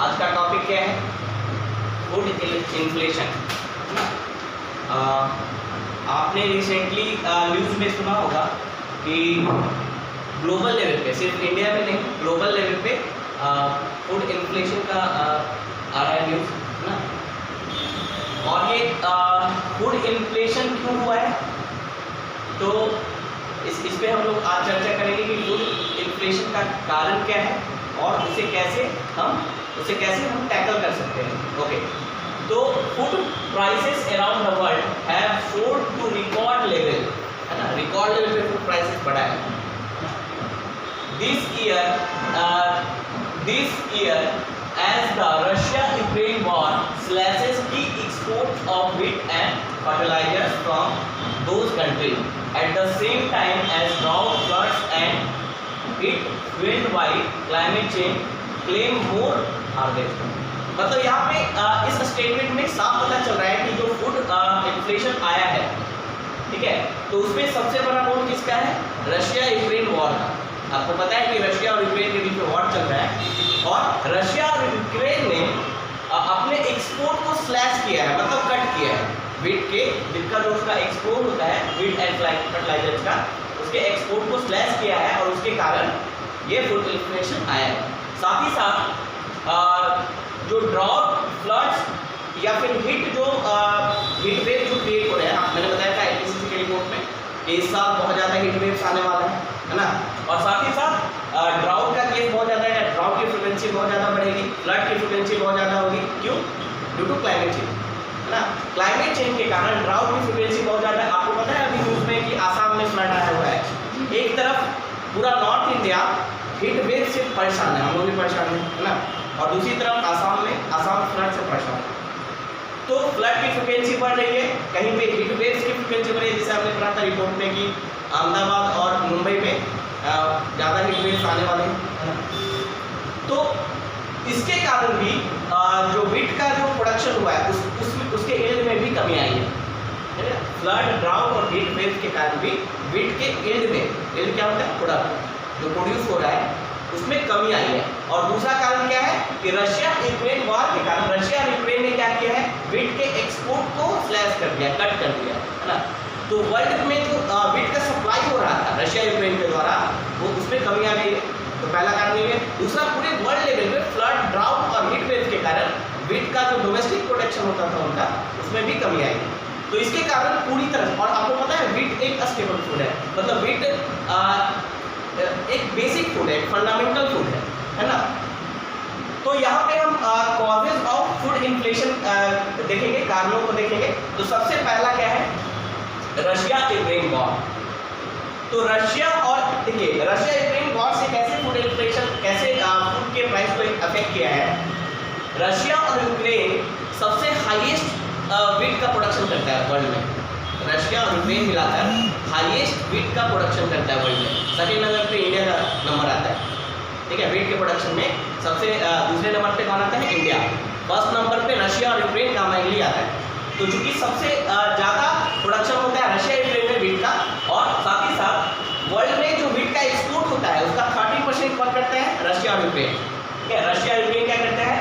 आज का टॉपिक क्या है? Food inflation. आपने रिसेंटली न्यूज़ में सुना होगा कि ग्लोबल लेवल पे, सिर्फ इंडिया में नहीं, ग्लोबल लेवल पे फूड इन्फ्लेशन का आ रहा है न्यूज़, है ना। और ये फूड इन्फ्लेशन क्यों हुआ है, तो इस पे हम लोग आज चर्चा करेंगे कि फूड इन्फ्लेशन का कारण क्या है और उसे कैसे हम टैकल कर सकते हैं। ओके, तो food prices around the world have सोared टू रिकॉर्ड लेवल, है ना, रिकॉर्ड लेवल पे फूड प्राइसेस बढ़ा है। This year as the Russia-Ukraine war slashes key exports of wheat and fertilizers from those countries at the same time as drought, floods and heat fueled by climate change claim more harvest। मतलब यहाँ पे इस statement में साफ पता चल रहा है कि जो फूड इन्फ्लेशन आया है, ठीक है, तो उसमें सबसे बड़ा रोल किसका है? रशिया यूक्रेन वॉर का। आपको पता है कि रशिया और यूक्रेन के बीच में वॉर चल रहा है और रशिया और यूक्रेन ने अपने एक्सपोर्ट को स्लैश किया है, मतलब कट किया है। वीट के जिनका जो उसका एक्सपोर्ट होता है, वीट एंड फर्टिलाइजर्स का, उसके एक्सपोर्ट को स्लैश किया है और उसके कारण ये फूड इन्फ्लेशन आया है। साथ ही साथ जो ड्रॉट, फ्लड्स या फिर हीट वेव जो क्रिएट हो रहे हैं, मैंने बताया था IPCC के रिपोर्ट में कि इस साल बहुत ज़्यादा हीट वेव्स आने वाला है ना। और साथ ही साथ ड्राउट का केस बहुत ज़्यादा है, ड्राउट की फ्रीक्वेंसी बहुत ज़्यादा बढ़ेगी, फ्लड की फ्रीक्वेंसी बहुत ज़्यादा होगी। क्यों? ड्यू टू क्लाइमेट चेंज, है ना। क्लाइमेट चेंज के कारण ड्राउट की फ्रीक्वेंसी बहुत ज़्यादा है। आपको पता है अभी न्यूज़ में कि आसाम में फ्लड आया हुआ है। एक तरफ पूरा नॉर्थ इंडिया हीट वेव से परेशान है, हम लोग भी परेशान है ना, और दूसरी तरफ आसाम फ्लड से परेशान है। तो फ्लड की फ्रीक्वेंसी बढ़ रही है, कहीं पे हीट वेव्स की फ्रीक्वेंसी बढ़ रही है, जैसे हमने पढ़ा था रिपोर्ट में कि अहमदाबाद और मुंबई में ज़्यादा हीट वेव्स आने वाले हैं। तो इसके कारण भी जो वीट का जो प्रोडक्शन हुआ है उसके यील्ड में भी कमी आई है। फ्लड, ड्राउट और हीट वेव्स के कारण भी वीट के यील्ड क्या होता है? प्रोडक्ट जो प्रोड्यूस हो रहा है उसमें कमी आई है। और दूसरा कारण क्या है कि रशिया यूक्रेन वॉर के कारण रशिया और यूक्रेन ने क्या किया है? वीट के एक्सपोर्ट को स्लैश कर दिया, कट कर दिया, है ना। तो वर्ल्ड में जो वीट का सप्लाई हो रहा था रशिया यूक्रेन के द्वारा, वो उसमें कमी आ गई है। तो पहला कारण ये है। दूसरा, पूरे वर्ल्ड लेवल पे फ्लड, ड्राउट और हीट वेव के कारण वीट का जो डोमेस्टिक प्रोडक्शन होता था उनका, उसमें भी कमी आई। तो इसके कारण पूरी तरह, और आपको पता है वीट एक स्टेबल फूड है, मतलब वीट एक बेसिक फूड है, फंडामेंटल फूड है ना। तो यहाँ पे हम कॉजेज ऑफ फूड इन्फ्लेशन देखेंगे, कारणों को देखेंगे। तो सबसे पहला क्या है? Russia Ukraine war. तो रशिया और देखिए, रशिया यूक्रेन वॉर से कैसे फूड इन्फ्लेशन, कैसे फूड के प्राइस को अफेक्ट किया है। रशिया और यूक्रेन सबसे हाईएस्ट वीट का प्रोडक्शन करता है वर्ल्ड में। रशिया और यूक्रेन मिलाकर हाईएस्ट वीट का प्रोडक्शन करता है वर्ल्ड में। सेकेंड नंबर पे इंडिया का नंबर आता है, ठीक है। वीट के प्रोडक्शन में सबसे दूसरे नंबर पे कौन आता है? इंडिया। फर्स्ट नंबर पे रशिया और यूक्रेन का माइनली आता है। तो चूंकि सबसे ज़्यादा प्रोडक्शन होता है रशिया यूक्रेन में वीट का, और साथ ही साथ वर्ल्ड में जो वीट का एक्सपोर्ट होता है उसका 30% कौन करते हैं? रशिया और यूक्रेन, ठीक है। रशिया और यूक्रेन क्या करते हैं?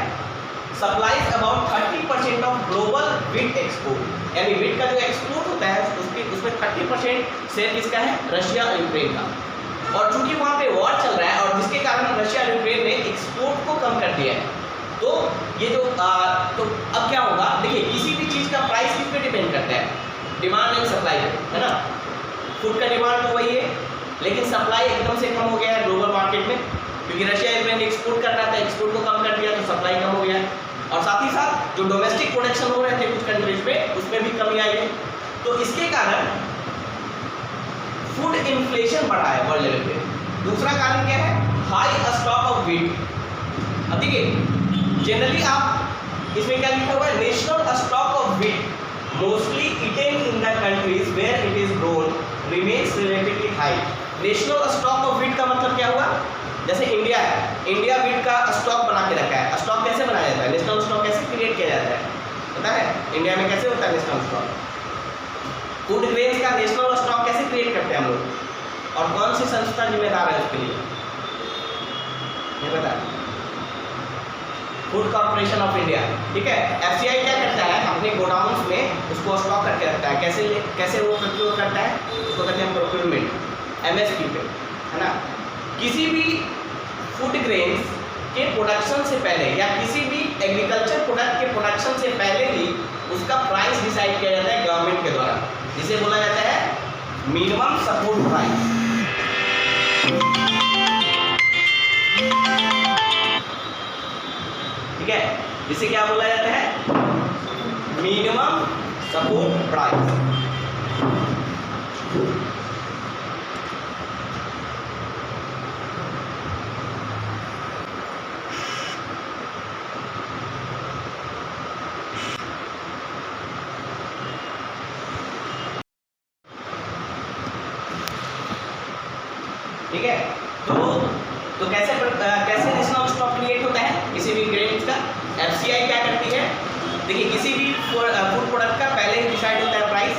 Supplies about 30% of global wheat export, यानी वीट का जो एक्सपोर्ट होता है उसमें 30% शेयर किसका है? रशिया और यूक्रेन का। और चूंकि वहाँ पे वॉर चल रहा है और जिसके कारण रशिया और यूक्रेन ने एक्सपोर्ट को कम कर दिया है, तो ये जो तो अब क्या होगा? देखिए, किसी भी चीज़ का प्राइस किस पे डिपेंड करता है? डिमांड एंड सप्लाई, है ना। फूड का डिमांड तो वही है, लेकिन सप्लाई एकदम से कम हो गया है ग्लोबल मार्केट में, क्योंकि रशिया यूक्रेन एक्सपोर्ट कर रहा था, एक्सपोर्ट को कम कर दिया तो सप्लाई कम हो गया। और साथ ही साथ जो डोमेस्टिक प्रोडक्शन हो रहे थे कुछ कंट्रीज में, उसमें भी कमी आई है। तो इसके कारण फूड इन्फ्लेशन बढ़ा है वर्ल्ड लेवल पे। दूसरा कारण क्या है? High stock of wheat. अब देखिए, जनरली आप इसमें क्या लिखा हुआ है? National stock of wheat mostly eaten in the countries where it is grown remains relatively high. National stock of wheat का मतलब क्या हुआ? जैसे इंडिया है, इंडिया वीट का स्टॉक बना के रखा है। स्टॉक कैसे बनाया जाता है? नेशनल स्टॉक कैसे क्रिएट किया जाता है? पता है इंडिया में कैसे होता है नेशनल स्टॉक? फूड ग्रेन्स का नेशनल स्टॉक कैसे क्रिएट करते हैं हम लोग, और कौन सी संस्था जिम्मेदार है उसके लिए? ये बता। फूड कॉर्पोरेशन ऑफ इंडिया, ठीक है। एफसीआई क्या करता है, अपने गोडाउन्स में उसको स्टॉक करके रखता है। कैसे वो प्रोक्योर करता है, उसको कहते हैं प्रोक्योरमेंट, एमएसपी पे, है ना। किसी भी फूड ग्रेन्स के प्रोडक्शन से पहले या किसी भी एग्रीकल्चर प्रोडक्ट के प्रोडक्शन से पहले ही उसका प्राइस डिसाइड किया जाता है गवर्नमेंट के द्वारा, जिसे बोला जाता है मिनिमम सपोर्ट प्राइस। ठीक है, इसे क्या बोला जाता है, मिनिमम सपोर्ट प्राइस। ठीक है, तो कैसे नेशनल स्टॉक क्रिएट होता है किसी भी ग्रेन्स का। एफसीआई क्या करती है, देखिए किसी भी फूड प्रोडक्ट का पहले ही डिसाइड होता है प्राइस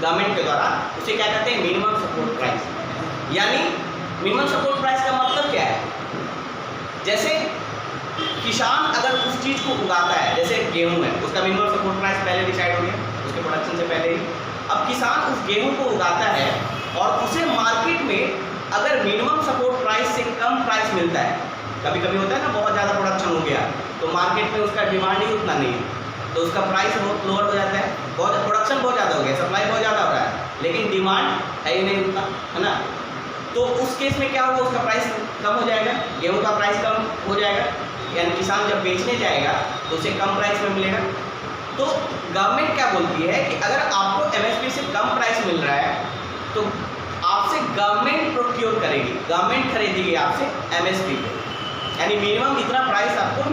गवर्नमेंट के द्वारा, उसे क्या कहते हैं, मिनिमम सपोर्ट प्राइस। यानी मिनिमम सपोर्ट प्राइस का मतलब क्या है, जैसे किसान अगर उस चीज़ को उगाता है, जैसे गेहूं है, उसका मिनिमम सपोर्ट प्राइस पहले डिसाइड हो गया उसके प्रोडक्शन से पहले ही। अब किसान उस गेहूं को उगाता है और उसे मार्केट में अगर मिनिमम सपोर्ट प्राइस से कम प्राइस मिलता है, कभी कभी होता है ना, बहुत ज़्यादा प्रोडक्शन हो गया तो मार्केट में उसका डिमांड ही उतना नहीं है, तो उसका प्राइस बहुत लोअर हो जाता है। बहुत प्रोडक्शन बहुत ज़्यादा हो गया, सप्लाई बहुत ज़्यादा हो रहा है, लेकिन डिमांड है ही नहीं उतना, है ना। तो उस केस में क्या होगा, उसका प्राइस कम हो जाएगा, गेहूँ का प्राइस कम हो जाएगा, यानी किसान जब बेचने जाएगा तो उसे कम प्राइस में मिलेगा। तो गवर्नमेंट क्या बोलती है कि अगर आपको एमएसपी से कम प्राइस मिल रहा है तो आपसे गवर्नमेंट प्रोक्योर करेगी, गवर्नमेंट खरीदेगी आपसे एमएसपी पे, यानी मिनिमम इतना प्राइस आपको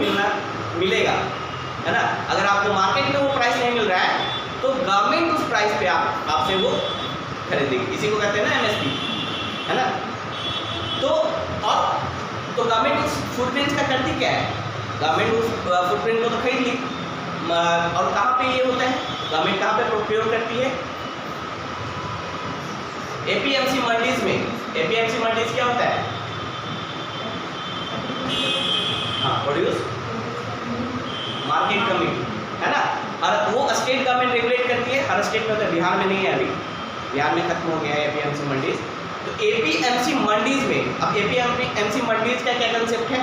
मिलेगा, है ना। अगर आपको मार्केट में वो प्राइस नहीं मिल रहा है तो गवर्नमेंट उस प्राइस पे आपसे वो खरीदेगी, इसी को कहते हैं ना एमएसपी, है ना। तो गवर्नमेंट उस फूड ग्रेन्स का करती क्या है, गवर्नमेंट उस फूड ग्रेन को तो खरीद ली, और कहाँ पे ये होता है, गवर्नमेंट कहाँ पे प्रोक्योर करती है, एपीएमसी मंडीज में। एपीएमसी मंडीज क्या होता है, हाँ, प्रोड्यूस मार्केट कमेटी, है ना। और वो स्टेट गवर्नमेंट रेगुलेट करती है, हर स्टेट में होता है, बिहार में नहीं है, अभी बिहार में खत्म हो गया है एपीएमसी मंडीज। तो एपीएमसी मंडीज में, अब एपीएमसी मंडीज का क्या कंसेप्ट है,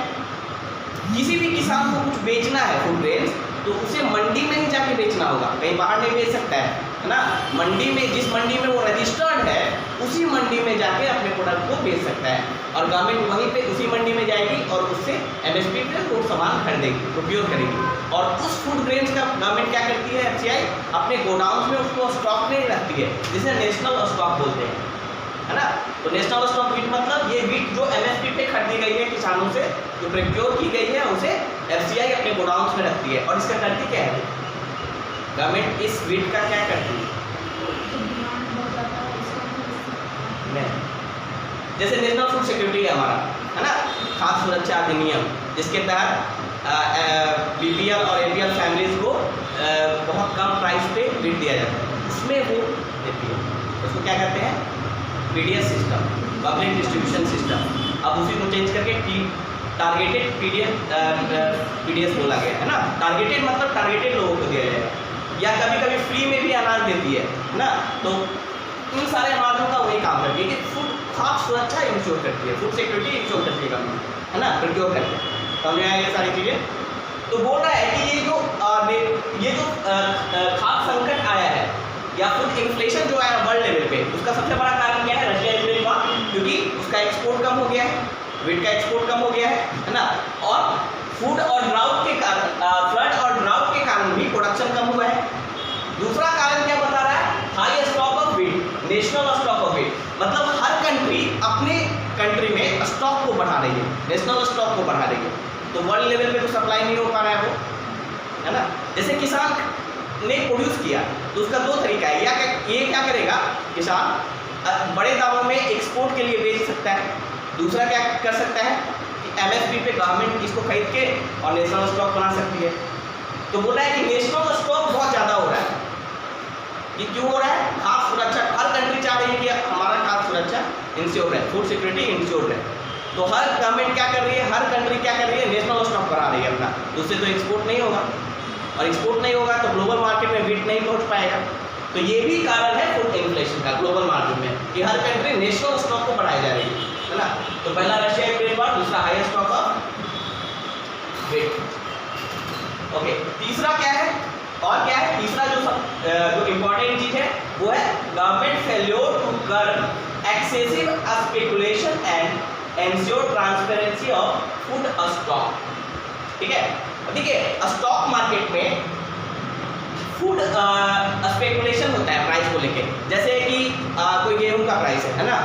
किसी भी किसान को कुछ बेचना है फूड ग्रेन्स तो उसे मंडी में ही जाके बेचना होगा, कहीं बाहर नहीं बेच सकता है ना। मंडी में, जिस मंडी में वो रजिस्टर्ड है उसी मंडी में जाके अपने प्रोडक्ट को बेच सकता है, और गवर्नमेंट वहीं पे उसी मंडी में जाएगी और उससे एमएसपी पे वो सामान खरीदेगी, प्रोक्योर करेगी। और उस फूड ग्रेन्स का गवर्नमेंट क्या करती है, एफसीआई अपने गोडाउन में उसको स्टॉक नहीं रखती है, जिसे नेशनल स्टॉक बोलते हैं, है ना। तो नेशनल स्टॉक वीट मतलब ये वीट जो एमएसपी पे खरीदी गई है किसानों से, जो प्रोक्योर की गई है, उसे एफसीआई अपने गोडाउन्स में रखती है। और इसका करती क्या है गवर्नमेंट, इस वीट का क्या करती है, जैसे नेशनल फूड सिक्योरिटी है हमारा, है ना, खाद्य सुरक्षा अधिनियम, जिसके तहत बीपीएल और एपीएल फैमिलीज को बहुत कम प्राइस पे वीट दिया जाता है, उसमें वो देती है। उसको क्या कहते हैं, PDS system, public distribution system. अब उसी को चेंज करके टारगेटेड पीडीएस बोला गया है ना। टारगेटेड मतलब टारगेटेड लोगों को दिया जाएगा, या कभी कभी फ्री में भी अनाज देती है ना। तो इन सारे अनाजों का वही काम करती है कि फूड खाद्य सुरक्षा इंश्योर करती है, फूड सिक्योरिटी इंश्योर करती है गवर्नमेंट, है ना, प्रोक्योर करते हैं। समझ में आया ये सारी चीज़ें। तो बोल रहा है कि ये जो खाद्य संकट आया है या फूड इन्फ्लेशन जो आया वर्ल्ड लेवल पे, उसका सबसे बड़ा कारण क्या है, रशिया यूक्रेन वॉर, क्योंकि उसका एक्सपोर्ट कम हो गया है, वीट का एक्सपोर्ट कम हो गया है ना। और फूड और ड्राउट के कारण, फ्लड और ड्राउट के कारण भी प्रोडक्शन कम हुआ है। दूसरा कारण क्या बता रहा है, high stock of wheat, national stock of wheat, मतलब हर कंट्री अपने कंट्री में स्टॉक को बढ़ा रही है, नेशनल स्टॉक को बढ़ा रही है। तो वर्ल्ड लेवल पे तो सप्लाई नहीं हो पा रहा है वो, है ना। जैसे किसान ने प्रोड्यूस किया तो उसका दो तरीका है, या ये क्या करेगा, किसान बड़े दामों में एक्सपोर्ट के लिए बेच सकता है। दूसरा क्या कर सकता है कि एमएसपी पे गवर्नमेंट इसको खरीद के और नेशनल स्टॉक बना सकती है। तो बोल रहा है कि नेशनल स्टॉक बहुत ज़्यादा हो रहा है। ये क्यों हो रहा है, खाद्य सुरक्षा, हर कंट्री चाह रही है कि हमारा खाद्य सुरक्षा इंश्योर है, फूड सिक्योरिटी इंश्योर है। तो हर गवर्नमेंट क्या कर रही है, हर कंट्री क्या कर रही है, नेशनल स्टॉक बढ़ा रही है अपना, उससे तो एक्सपोर्ट नहीं होगा, और एक्सपोर्ट नहीं होगा तो ग्लोबल मार्केट में व्हीट नहीं पहुंच पाएगा। तो ये भी कारण है फूड इन्फ्लेशन का ग्लोबल मार्केट में, कि हर कंट्री नेशनल स्टॉक को बढ़ाई जा रही है ना। तो पहला रशिया यूक्रेन वॉर, दूसरा highest stock of wheat. Okay, तीसरा क्या है, और क्या है तीसरा जो इम्पोर्टेंट चीज है वो है government failure to curb excessive speculation and ensure transparency of food stock. ठीक है, देखिए स्टॉक मार्केट में फूड स्पेकुलेशन होता है प्राइस को लेके, जैसे कि कोई गेहूं का प्राइस है ना,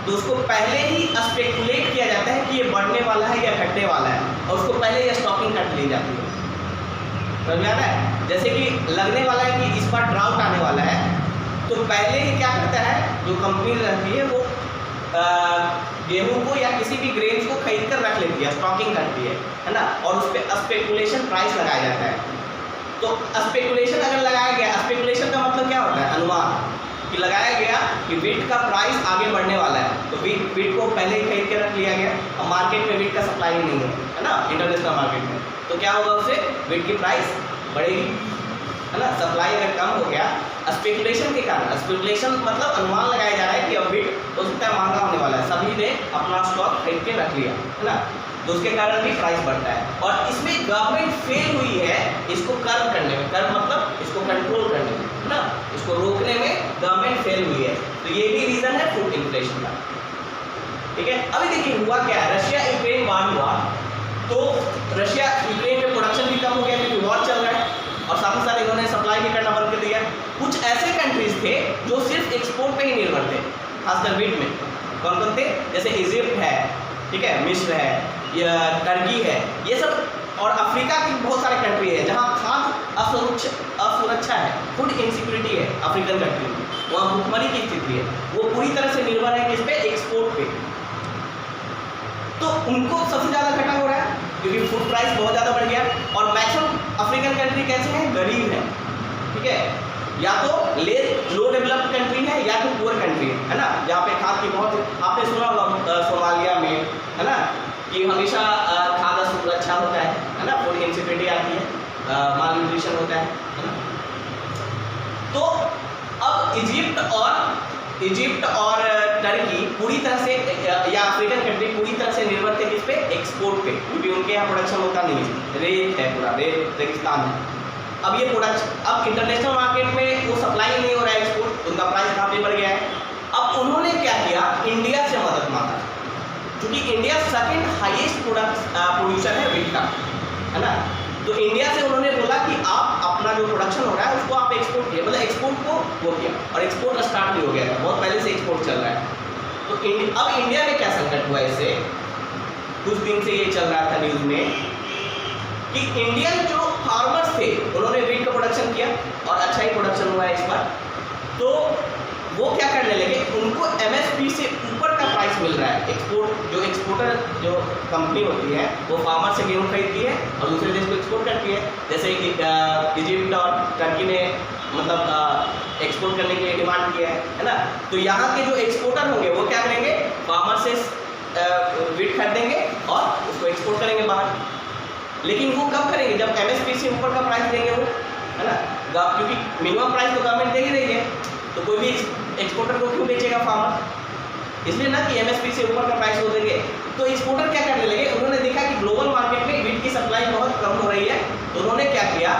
तो उसको पहले ही स्पेकुलेट किया जाता है कि ये बढ़ने वाला है या घटने वाला है, और उसको पहले ही स्टॉकिंग कर ली जाती है। समझ में आता है, जैसे कि लगने वाला है कि इस बार ड्राउट आने वाला है, तो पहले ही क्या करता है जो कंपनी रहती है वो गेहूं को या किसी भी ग्रेन्स को खरीद कर रख लेती है, स्टॉकिंग करती है ना, और उस पर स्पेकुलेशन प्राइस लगाया जाता है। तो स्पेकुलेशन अगर लगाया गया, स्पेकुलेशन का मतलब क्या होता है, अनुमान, कि लगाया गया कि व्हीट का प्राइस आगे बढ़ने वाला है, तो व्हीट को पहले ही खरीद के रख लिया गया, और मार्केट में व्हीट का सप्लाई नहीं है ना, इंटरनेशनल मार्केट में, तो क्या होगा, उससे व्हीट की प्राइस बढ़ेगी, है ना। सप्लाई अगर कम हो गया स्पेकुलेशन के कारण, स्पेकुलेशन मतलब अनुमान लगाया जा रहा है कि अब व्हीट हो सकता है महंगा होने वाला है, सभी ने अपना स्टॉक खरीद के रख लिया, है ना, तो उसके कारण भी प्राइस बढ़ता है। और इसमें गवर्नमेंट फेल हुई है इसको कर्व करने में, कर्व मतलब इसको कंट्रोल करने में, है ना, इसको रोकने में गवर्नमेंट फेल हुई है, तो ये भी रीजन है फूड इन्फ्लेशन का। ठीक है, अभी देखिए हुआ क्या है, रशिया यूक्रेन वॉर हुआ, तो रशिया यूक्रेन में प्रोडक्शन भी कम हो गया क्योंकि वॉर चल रहा है, और साथ ही साथ इन्होंने सप्लाई भी करना बंद कर दिया। कुछ ऐसे कंट्रीज थे जो सिर्फ एक्सपोर्ट पे ही निर्भर थे, खासकर व्हीट में। कौन कौन थे, जैसे इजिप्ट है, ठीक है, मिस्र है, या टर्की है, ये सब, और अफ्रीका की बहुत सारे कंट्री है जहाँ खाद्य असुरक्षा है, फूड इनसिक्योरिटी है अफ्रीकन कंट्री में, वहाँ भूखमरी की स्थिति है, वो पूरी तरह से निर्भर है किस पे, एक्सपोर्ट पे। तो उनको सबसे ज़्यादा घाटा हो रहा है क्योंकि फूड प्राइस बहुत ज़्यादा बढ़ गया, और मैक्सिमम अफ्रीकन कंट्री कैसे हैं, गरीब हैं, ठीक है, या तो लो डेवलप्ड कंट्री है या तो पुअर कंट्री है ना, जहाँ पे खाद की बहुत, आपने सुना होगा सोमालिया में, है ना, कि हमेशा खाद्य सुरक्षा होता है ना, फूड इनसिक्योरिटी आती है, माल न्यूट्रिशन होता है ना। तो अब इजिप्ट और टर्की पूरी तरह से, या अफ्रीकन कंट्री पूरी तरह से निर्भर थे किस पे, एक्सपोर्ट पे, क्योंकि उनके यहाँ प्रोडक्शन होता नहीं है, रेत है, पूरा रेत रेगिस्तान है। अब ये प्रोडक्शन, अब इंटरनेशनल मार्केट में वो सप्लाई नहीं हो रहा है एक्सपोर्ट, उनका प्राइस काफी बढ़ गया है। अब उन्होंने क्या किया, इंडिया से मदद मांगा, क्योंकि इंडिया सेकंड हाईएस्ट प्रोड्यूसर है व्हीट का, है ना, तो इंडिया से उन्होंने बोला कि आप अपना जो प्रोडक्शन हो रहा है उसको आप एक्सपोर्ट किया, मतलब एक्सपोर्ट को वो किया, और एक्सपोर्ट स्टार्ट भी हो गया था, बहुत पहले से एक्सपोर्ट चल रहा है। तो अब इंडिया में क्या संकट हुआ, इससे कुछ दिन से ये चल रहा था न्यूज में कि इंडियन जो फार्मर्स थे उन्होंने व्हीट का प्रोडक्शन किया और अच्छा ही प्रोडक्शन हुआ है इस बार, तो वो क्या करने लगे, उनको एमएसपी से ऊपर का प्राइस मिल रहा है। एक्सपोर्टर जो कंपनी होती है वो फार्मर से गेहूँ खरीदती है और दूसरे देश को एक्सपोर्ट करती है, जैसे कि इजिप्ट और टर्की ने मतलब एक्सपोर्ट करने के लिए डिमांड किया है ना। तो यहाँ के जो एक्सपोर्टर होंगे वो क्या करेंगे, फार्मर से व्हीट खरीदेंगे और उसको एक्सपोर्ट करेंगे बाहर, लेकिन वो कब करेंगे, जब एमएसपी से ऊपर का प्राइस देंगे वो, है ना, क्योंकि मिनिमम प्राइस तो गवर्नमेंट दे ही रही है, तो कोई भी एक्सपोर्टर को क्यों बेचेगा फार्मर, इसलिए ना कि एमएसपी से ऊपर का प्राइस वो देंगे। तो एक्सपोर्टर क्या करने लगे, उन्होंने देखा कि ग्लोबल मार्केट में व्हीट की सप्लाई बहुत कम हो रही है, तो उन्होंने क्या किया,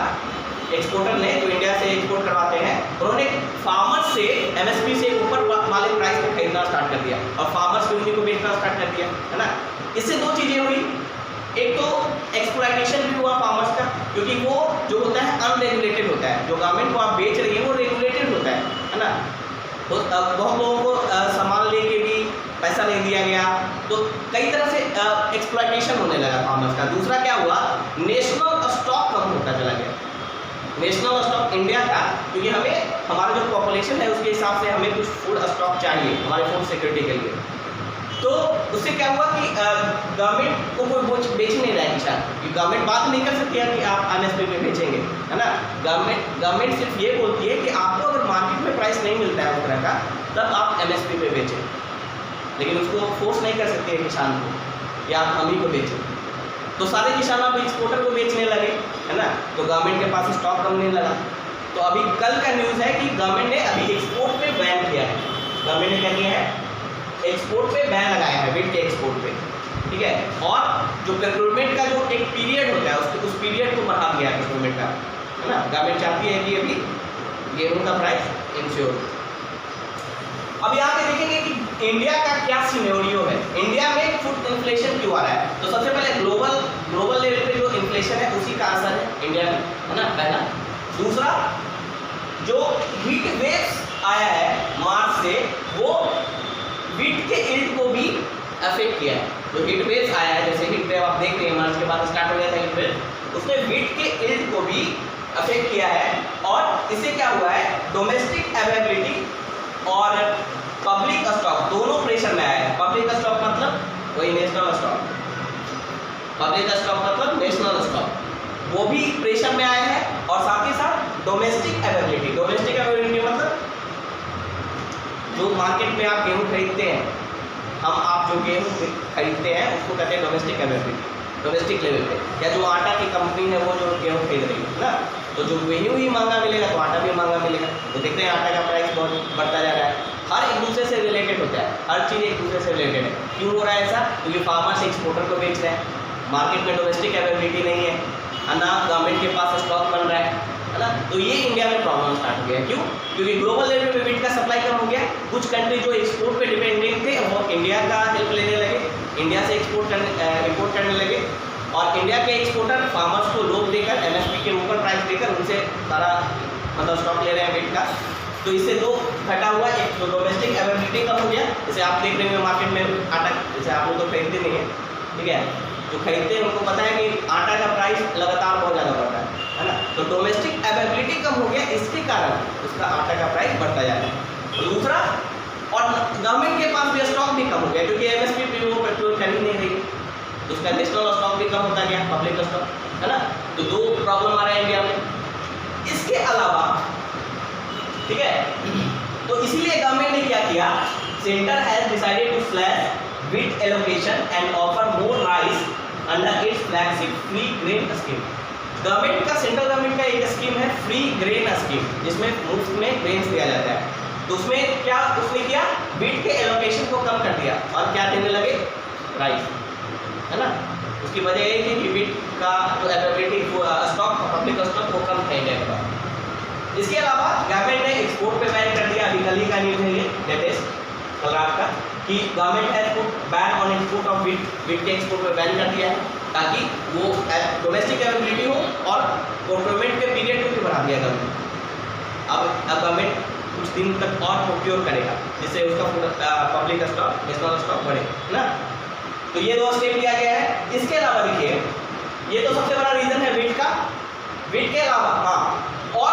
एक्सपोर्टर ने जो इंडिया से एक्सपोर्ट करवाते हैं, उन्होंने फार्मर से एमएसपी से ऊपर वाले प्राइस पे खरीदना स्टार्ट कर दिया और फार्मर्स भी उन्हीं को बेचना स्टार्ट कर दिया, है ना। इससे दो चीज़ें हुई, एक तो एक्सप्लॉयटेशन भी हुआ फार्मर्स का, क्योंकि वो जो होता है अनरेगुलेटेड होता है, जो गवर्नमेंट को आप बेच रही है वो रेगुलेटेड होता है ना। तो बहुत लोगों को सामान लेके भी पैसा नहीं दिया गया, तो कई तरह से एक्सप्लॉयटेशन होने लगा फार्मर्स का। दूसरा क्या हुआ, नेशनल स्टॉक कम होता चला गया, नेशनल स्टॉक इंडिया का, क्योंकि हमें हमारा जो पॉपुलेशन है उसके हिसाब से हमें कुछ फूड स्टॉक चाहिए हमारे फूड सिक्योरिटी के लिए। तो उससे क्या हुआ कि गवर्नमेंट को कोई बेच नहीं रहा है किसान, कि गवर्नमेंट बात नहीं कर सकती है कि आप एमएसपी पे बेचेंगे, है ना। गवर्नमेंट सिर्फ ये बोलती है कि आपको अगर मार्केट में प्राइस नहीं मिलता है उस तरह का, तब आप एमएसपी पे बेचें, लेकिन उसको फोर्स नहीं कर सकते हैं किसान को, या आप हम ही को बेचें। तो सारे किसान अब एक्सपोर्टर को बेचने लगे, है ना, तो गवर्नमेंट के पास स्टॉक कम नहीं लगा। तो अभी कल का न्यूज़ है कि गवर्नमेंट ने अभी एक्सपोर्ट पे बैन किया है। गवर्नमेंट ने क्या किया है, एक्सपोर्ट पे बैन लगाया है, वीट के एक्सपोर्ट पे, ठीक है। और जो प्रोक्योरमेंट का जो एक पीरियड होता है उस पीरियड को बढ़ा दिया है प्रोक्योरमेंट का, है ना। गवर्नमेंट चाहती है कि अभी गेहूँ का प्राइस इंश्योर। अब यहाँ पे देखेंगे कि इंडिया का क्या सिनेरियो है, इंडिया में फूड इन्फ्लेशन क्यों आ रहा है। तो सबसे पहले ग्लोबल लेवल पे जो इन्फ्लेशन है उसी का असर है इंडिया में, है ना, पहला। दूसरा, जो हीट वेव्स आया है मार्च से, वो वीट के यील्ड को भी अफेक्ट किया है। जो हीट वेव्स आया है, जैसे हीट वेव आप देख रहे हैं मार्च के बाद स्टार्ट हो गया था हीट वेव, उसने वीट के यील्ड को भी अफेक्ट किया है। और इससे क्या हुआ है, डोमेस्टिक अवेलेबिलिटी और पब्लिक स्टॉक दोनों प्रेशर में आया है। पब्लिक स्टॉक मतलब वही नेशनल स्टॉक, पब्लिक स्टॉक मतलब नेशनल स्टॉक, वो भी प्रेशर में आया है। और साथ ही साथ डोमेस्टिक अवेलेबिलिटी मतलब जो मार्केट में आप गेहूँ खरीदते हैं, आप जो गेहूँ खरीदते हैं उसको कहते हैं डोमेस्टिक अवेलेबिलिटी, डोमेस्टिक लेवल पे। या जो आटा की कंपनी है वो जो गेहूँ खरीद रही है ना, तो जो गेहूँ ही महंगा मिलेगा तो आटा भी महंगा मिलेगा। तो देखते हैं आटा का प्राइस बहुत बढ़ता जा रहा है। हर एक दूसरे से रिलेटेड होता है, हर चीज़ एक दूसरे से रिलेटेड है। क्यों हो रहा है ऐसा, क्योंकि फार्मर्स एक्सपोर्टर को बेच रहे हैं, मार्केट में डोमेस्टिक अवेलेबिलिटी नहीं है, ना गवर्नमेंट के पास स्टॉक बन रहा है ना। तो ये इंडिया में प्रॉब्लम स्टार्ट हो गया है। क्यों, क्योंकि ग्लोबल लेवल पे वीट का सप्लाई कम हो गया। कुछ कंट्री जो एक्सपोर्ट पे डिपेंडेंट थे वो इंडिया का हेल्प लेने लगे, इंडिया से इम्पोर्ट करने लगे। और इंडिया के एक्सपोर्टर फार्मर्स को लोन देकर, एमएसपी के ऊपर प्राइस देकर उनसे सारा मतलब स्टॉक ले रहे हैं वीट का। तो इससे दो घटा हुआ, एक तो डोमेस्टिक अवेलेबिलिटी कम हो गया। जैसे आप देख रहे हैं मार्केट में आटा, जैसे आप लोग तो खरीदते नहीं है, ठीक है, जो खरीदते हैं उनको पता है कि आटा का प्राइस लगातार बहुत ज़्यादा बढ़ रहा है ना। तो डोमेस्टिक अवेलेबिलिटी कम हो गया, इसके कारण उसका आटा का प्राइस बढ़ता जा रहा है। दूसरा, और गवर्नमेंट के पास भी स्टॉक भी कम हो गया, क्योंकि एमएसपी पे वो पेट्रोल खरीद नहीं रही, तो उसका नेशनल स्टॉक भी कम होता गया, पब्लिक स्टॉक, है ना। तो दो प्रॉब्लम आ रहा है इंडिया में। इसके अलावा, ठीक है, तो इसीलिए गवर्नमेंट ने क्या किया, centre has decided to slash wheat allocation and offer more rice under its flagship free grain scheme. Government का, सेंट्रल गवर्नमेंट का एक स्कीम है फ्री ग्रेन स्कीम, जिसमें मुफ्त में ग्रेन्स दिया जाता है। तो उसमें क्या उसने किया, वीट के एलोकेशन को कम कर दिया और क्या देने लगे, राइस, है ना। उसकी वजह ये थी कि वीट का जो अवेलेबिलिटी स्टॉक, पब्लिक स्टॉक वो कम था इंडिया के पास। इसके अलावा गवर्नमेंट ने एक्सपोर्ट पे बैन कर दिया। अभी कल ही का न्यूज़ है ये, लेटेस्ट कल रात का, कि government has put ban on export of wheat, wheat के एक्सपोर्ट पे बैन कर दिया है, ताकि वो डोमेस्टिक अवेलेबिलिटी हो। और प्रोक्योरमेंट के पीरियड को भी बढ़ा दिया गवर्नमेंट। अब गवर्नमेंट कुछ दिन तक और प्रोक्योर करेगा, जिससे उसका पब्लिक स्टॉक, नेशनल स्टॉक बढ़े, है ना। तो ये दो स्टेप लिया गया है। इसके अलावा देखिए, ये तो सबसे बड़ा रीज़न है वीट का। वीट के अलावा हाँ, और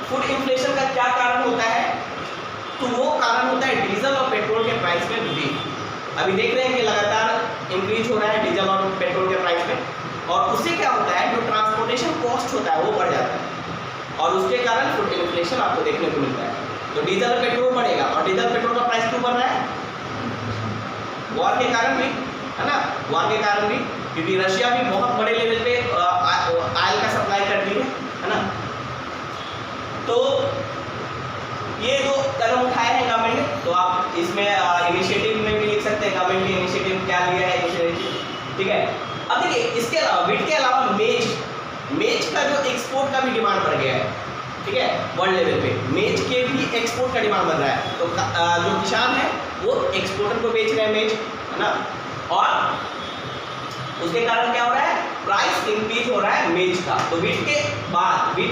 फूड इन्फ्लेशन का क्या कारण होता है, तो वो कारण होता है डीजल और पेट्रोल के प्राइस में वृद्धि। अभी देख रहे हैं कि लगातार इंक्रीज हो रहा है डीजल और पेट्रोल के प्राइस में, और उससे क्या होता है, जो ट्रांसपोर्टेशन कॉस्ट होता है वो बढ़ जाता है, और उसके कारण फूड इन्फ्लेशन आपको देखने को मिलता है। तो डीजल और पेट्रोल बढ़ेगा, और डीजल पेट्रोल का प्राइस क्यों बढ़ रहा है, वॉर के कारण भी, है ना, वॉर के कारण भी, क्योंकि रशिया भी बहुत बड़े लेवल पे ऑयल का सप्लाई करती है ना। तो ये जो कदम उठाए हैं गवर्नमेंट ने, तो आप इसमें इनिशिएटिव में भी लिख सकते हैं गवर्नमेंट की इनिशिएटिव क्या लिया है, इनिशिएटिव, ठीक है। अब देखिए, इसके अलावा वीट के अलावा मेज का जो एक्सपोर्ट का भी डिमांड बढ़ गया है, ठीक है, वर्ल्ड लेवल पे मेज के भी एक्सपोर्ट का डिमांड बढ़ रहा है। तो जो किसान है वो एक्सपोर्टर को बेच रहे हैं मेज, है ना, और उसके कारण क्या हो रहा है, प्राइस इंक्रीज हो रहा है मेज का। तो वीट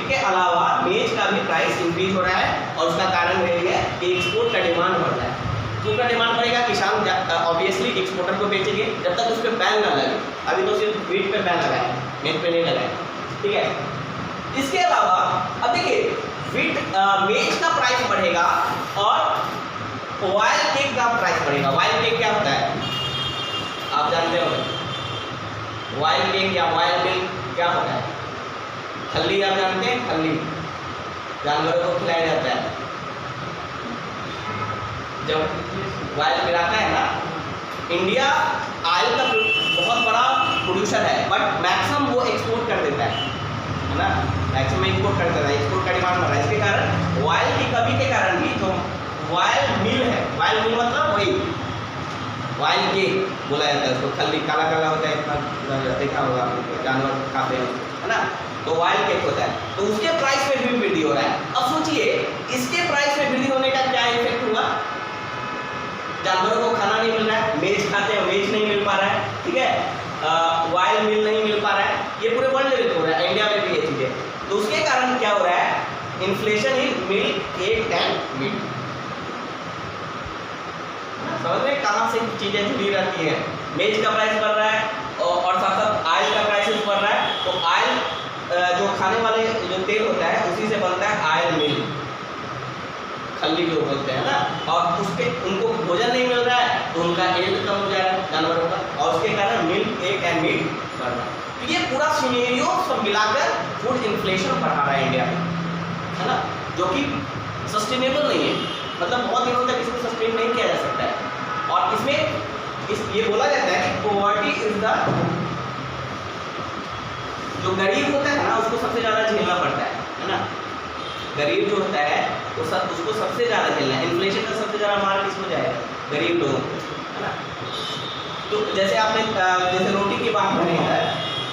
के अलावा मेज का भी प्राइस इंक्रीज हो रहा है, और उसका कारण यही है कि एक्सपोर्ट का डिमांड बढ़ रहा है। क्योंकि डिमांड बढ़ेगा, किसान ऑब्वियसली एक्सपोर्टर को बेचेंगे जब तक उस पर बैन ना लगे। अभी तो सिर्फ वीट पे बैन लगाया है, मेज पे नहीं लगाया, ठीक है। इसके अलावा अब देखिए, मेज का प्राइस बढ़ेगा और ऑयल केक का प्राइस बढ़ेगा। ऑयल केक क्या होता है, आप जानते हो, ऑयल केक या ऑयल मिल्क क्या होता है, खल्ली, आप जानते हैं, खल्ली जानवरों को खिलाया जाता है। जब ऑयल गिराता है ना, इंडिया ऑयल का बहुत प्रोड्यूसर है, बट मैक्सिमम वो एक्सपोर्ट कर देता है ना, मैक्सिमम एक्सपोर्ट कर देता है, एक्सपोर्ट का डिमांड बढ़ रहा है। इसके कारण ऑयल की कमी के कारण भी जो ऑयल मिल है, ऑयल मिल मतलब वही ऑयल केक बोला जाता है उसको, खल्ली काला काला होता है, इतना देखा होगा जानवर खाते हैं है ना, तो ऑयल केक होता है, तो उसके प्राइस में भी वृद्धि हो रहा है। अब सोचिए इसके प्राइस में वृद्धि होने का क्या इफेक्ट हुआ, जानवरों को खाना नहीं मिल रहा है, मेज खाते हैं मेज नहीं मिल पा रहा है, ठीक है, ऑयल मिल नहीं मिल पा रहा है, ये पूरे वर्ल्ड लेवल पे हो रहा है, इंडिया में भी ये चीजें, तो उसके कारण क्या हो रहा है, inflation in milk egg and meat. समझ रहे कहाँ से चीजें जुड़ी रहती हैं, मेज का प्राइस बढ़ रहा है और साथ साथ ऑयल का प्राइस बढ़ रहा है, तो ऑयल जो खाने वाले जो तेल होता है उसी से बनता है ऑयल मिल, खल्ली जो बोलते हैं ना, और उसके उनको भोजन नहीं मिल रहा है तो उनका एल्ड कम हो जा रहा है जानवरों का, और उसके कारण मिल्क एग एंड मीट बढ़ रहा है। तो ये पूरा सिनेरियो सब मिलाकर फूड इन्फ्लेशन बढ़ा रहा है इंडिया में, है ना, जो कि सस्टेनेबल नहीं है, मतलब बहुत दिनों तक इसको सस्टेन नहीं किया जा सकता है। और इसमें ये बोला जाता है कि पॉवर्टी इज द, जो गरीब होता है ना उसको सबसे ज़्यादा झेलना पड़ता है ना, गरीब जो होता है वो उसको सबसे ज़्यादा झेलना है, इन्फ्लेशन का सबसे ज़्यादा मार किसको जाएगा, गरीब लोगों को, है ना। तो जैसे आपने जैसे रोटी की बात करें है,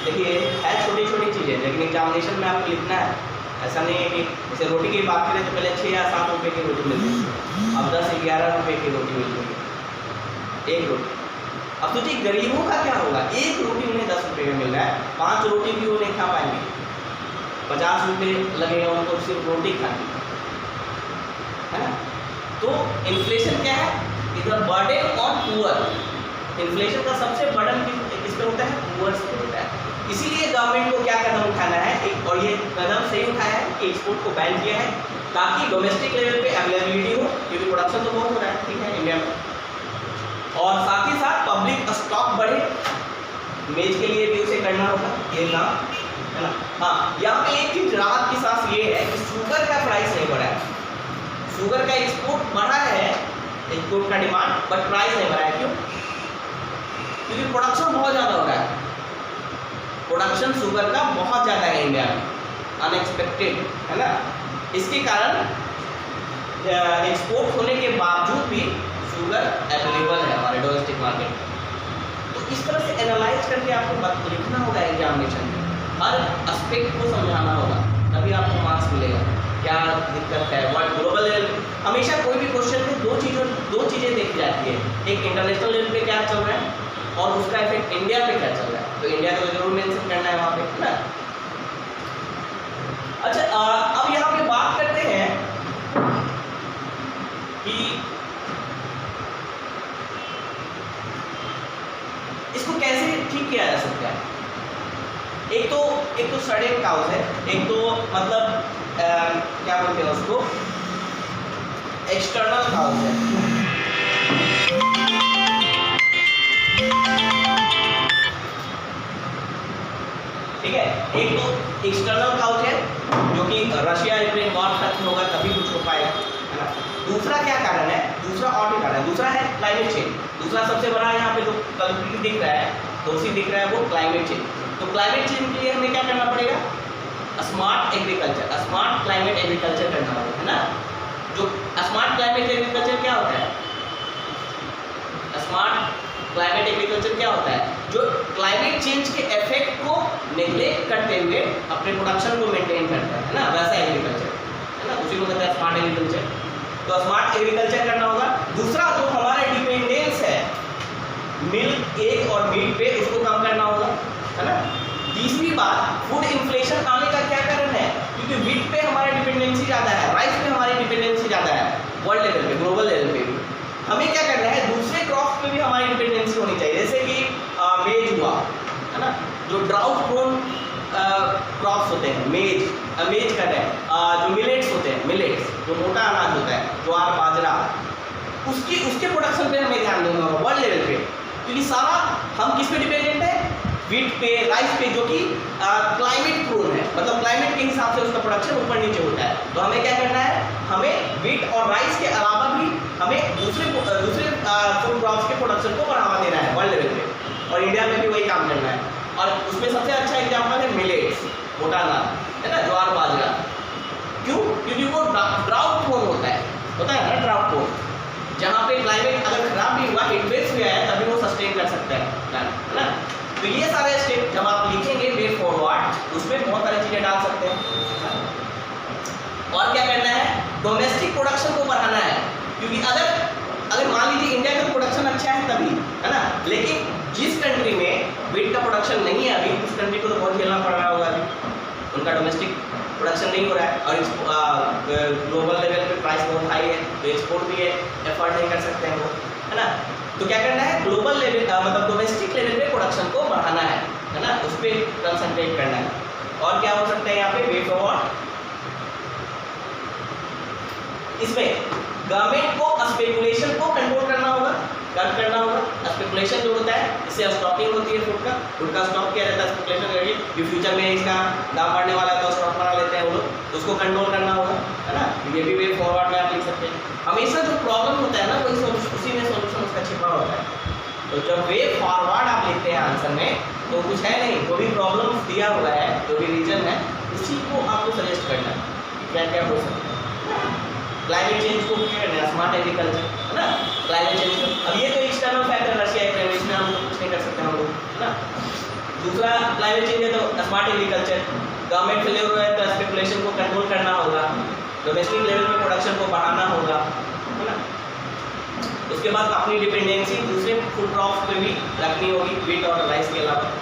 देखिए है छोटी छोटी चीज़ें, लेकिन एग्जामिनेशन में आपको लिखना है, ऐसा नहीं है कि जैसे रोटी की बात करें तो पहले 6 या 7 रुपये की रोटी मिलती थी, अब 10 या 11 रुपये की रोटी मिलती है एक रोटी। अब सोचिए गरीबों का क्या होगा, एक रोटी उन्हें 10 रुपये में मिल रहा है, 5 रोटी भी वो नहीं खा पाएंगे, 50 रुपये लगेगा उनको सिर्फ रोटी खाने, है ना। तो इन्फ्लेशन क्या है, is a burden on poor, inflation का सबसे बर्डन किस पे होता है, पुअर्स पे होता है। इसीलिए गवर्नमेंट को क्या कदम उठाना है, एक और ये कदम सही उठाया है कि एक्सपोर्ट को बैन किया है, ताकि डोमेस्टिक लेवल पे अवेलेबिलिटी हो, क्योंकि प्रोडक्शन तो बहुत हो रहा है, ठीक है, इंडिया में, और साथ ही साथ पब्लिक स्टॉक बढ़े, मेज के लिए भी उसे करना होगा ये काम, है ना। हाँ, यहाँ पे एक चीज राहत की सांस ये है कि शुगर का प्राइस नहीं बढ़ा है, शुगर का एक्सपोर्ट बढ़ा है, एक्सपोर्ट का डिमांड, बट प्राइस नहीं बढ़ा है, क्यों, क्योंकि प्रोडक्शन बहुत ज़्यादा हो रहा है, प्रोडक्शन शुगर का बहुत ज़्यादा है इंडिया में, अनएक्सपेक्टेड, है ना। इसके कारण एक्सपोर्ट होने के बावजूद भी शुगर अवेलेबल है हमारे डोमेस्टिक मार्केट में। तो इस तरह से एनालाइज करके आपको लिखना होगा एग्जामिनेशन में, हर एस्पेक्ट को समझाना होगा, तभी आपको मार्क्स मिलेगा। क्या दिक्कत है, वर्ल्ड ग्लोबल लेवल, हमेशा कोई भी क्वेश्चन में दो चीज़ें देखी जाती है, एक इंटरनेशनल लेवल पे क्या चल रहा है और उसका इफेक्ट इंडिया पे क्या चल रहा है, तो इंडिया को जरूर मेंशन करना है वहाँ पे, है ना। अच्छा, अब यहाँ पे बात करते हैं कि इसको कैसे ठीक किया जा सकता है। एक तो सड़क काउज है, एक तो मतलब क्या बोलते हैं उसको, एक्सटर्नल काउज है, ठीक है। एक तो एक्सटर्नल काउज है जो कि रशिया यूक्रेन वॉर खत्म होगा तभी कुछ हो पाएगा, है ना। दूसरा क्या कारण है, दूसरा और भी कारण है, दूसरा है क्लाइमेट चेंज, दूसरा सबसे बड़ा यहाँ पे जो कंट्री दिख रहा है, दोषी दिख रहा है, वो क्लाइमेट चेंज। तो क्लाइमेट चेंज के लिए हमें क्या करना पड़ेगा, smart agriculture, smart climate agriculture करना होगा, है ना। जो स्मार्ट क्लाइमेट एग्रीकल्चर क्या होता है, स्मार्ट क्लाइमेट एग्रीकल्चर क्या होता है, जो क्लाइमेट चेंज के इफेक्ट को नेग्लेक्ट करते हुए अपने प्रोडक्शन को मेंटेन करता है ना, वैसा एग्रीकल्चर, है ना, उसी को कहते हैं स्मार्ट एग्रीकल्चर। तो स्मार्ट एग्रीकल्चर करना होगा। दूसरा जो हमारा डिपेंडेंस है मिल्क एग और मीट पे, उसको कम करना होगा, है ना। तीसरी बात, फूड इन्फ्लेशन आने का क्या कारण है, क्योंकि व्हीट पे हमारा डिपेंडेंसी ज़्यादा है, राइस पे हमारी डिपेंडेंसी ज़्यादा है, वर्ल्ड लेवल पे, ग्लोबल लेवल पे भी। हमें क्या करना है, दूसरे क्रॉप पे भी हमारी डिपेंडेंसी होनी चाहिए, जैसे कि मेज हुआ, है ना, जो ड्राउट प्रोन क्रॉप्स होते हैं, मेज का है, जो मिलेट्स होते हैं, मिलेट्स जो मोटा अनाज होता है, ज्वार बाजरा, उसके प्रोडक्शन पे हमें ध्यान देना होगा वर्ल्ड लेवल पे, क्योंकि सारा हम किस पे डिपेंडेंट है, व्हीट पे, राइस पे, जो कि क्लाइमेट प्रोन है, मतलब क्लाइमेट के हिसाब से उसका प्रोडक्शन ऊपर नीचे होता है। तो हमें क्या करना है, हमें व्हीट और राइस के अलावा भी हमें दूसरे फूड क्रॉप्स के प्रोडक्शन को बढ़ावा देना है वर्ल्ड लेवल पे, और इंडिया में भी वही काम करना है। और उसमें सबसे अच्छा एग्जांपल है मिलेट्स, मोटा अनाज, है ना, ज्वार बाजरा। क्यों? क्योंकि वो ड्राउट प्रोन होता है ना, ड्राउट प्रोन। जहाँ पे क्लाइमेट अगर खराब भी हुआ, हिटवेव्स भी आया, तभी वो सस्टेन कर सकता है ना। तो ये सारे स्टेप जब आप लिखेंगे वे फॉरवर्ड, उसमें बहुत सारी चीजें डाल सकते हैं। और क्या करना है, डोमेस्टिक प्रोडक्शन को बढ़ाना है, क्योंकि अगर मान लीजिए इंडिया का प्रोडक्शन अच्छा है तभी, है ना, लेकिन जिस कंट्री में व्हीट का प्रोडक्शन नहीं है अभी, उस कंट्री को तो बहुत झेलना पड़ रहा होगा अभी, उनका डोमेस्टिक प्रोडक्शन नहीं हो रहा है और ग्लोबल लेवल पे प्राइस बहुत हाई है, तो एक्सपोर्ट भी है, एफर्ट नहीं कर सकते हैं वो, है ना। तो क्या करना है, ग्लोबल लेवल मतलब डोमेस्टिक लेवल पे प्रोडक्शन को बढ़ाना है ना, उस पर कंसंट्रेट करना है। और क्या हो सकता है यहाँ पे, वे फॉरवर्ड, इसमें गवर्नमेंट को स्पेकुलेशन को कंट्रोल करना होगा, कम करना होगा। स्पेकुलेशन जो होता है, इससे स्टॉकिंग होती है फूड का स्टॉक किया जाता है स्पेकुलेशन करके, कि फ्यूचर में इसका दाम बढ़ने वाला है तो स्टॉक बना लेते हैं वो लोग, तो उसको कंट्रोल करना होगा, है ना। ये भी वे फॉरवर्ड में आप लिख सकते हैं। हमेशा जो प्रॉब्लम होता है ना, वही उसी में सोल्यूशन उसका छिपा होता है। तो जब वे फॉरवर्ड आप लिखते हैं आंसर में, तो कुछ है नहीं, कोई भी प्रॉब्लम दिया हुआ है, जो भी रीजन है, उसी को आपको सजेस्ट करना है क्या क्या हो सकता है। क्लाइमेट चेंज को क्या करना है, स्मार्ट एग्रीकल्चर, है ना, क्लाइमेट चेंज को। अब ये तो एक्सटर्नल फैक्टर रशिया यूक्रेन, इसमें हम कुछ नहीं कर सकते हम लोग, है ना। दूसरा क्लाइमेट चेंज है तो स्मार्ट एग्रीकल्चर, गवर्नमेंट फेलियर हुआ है तो स्पेकुलेशन को कंट्रोल करना होगा, डोमेस्टिक लेवल पे प्रोडक्शन को बढ़ाना होगा, है ना। उसके बाद अपनी डिपेंडेंसी दूसरे फूड क्रॉप्स पे भी रखनी होगी, व्हीट और राइस के अलावा।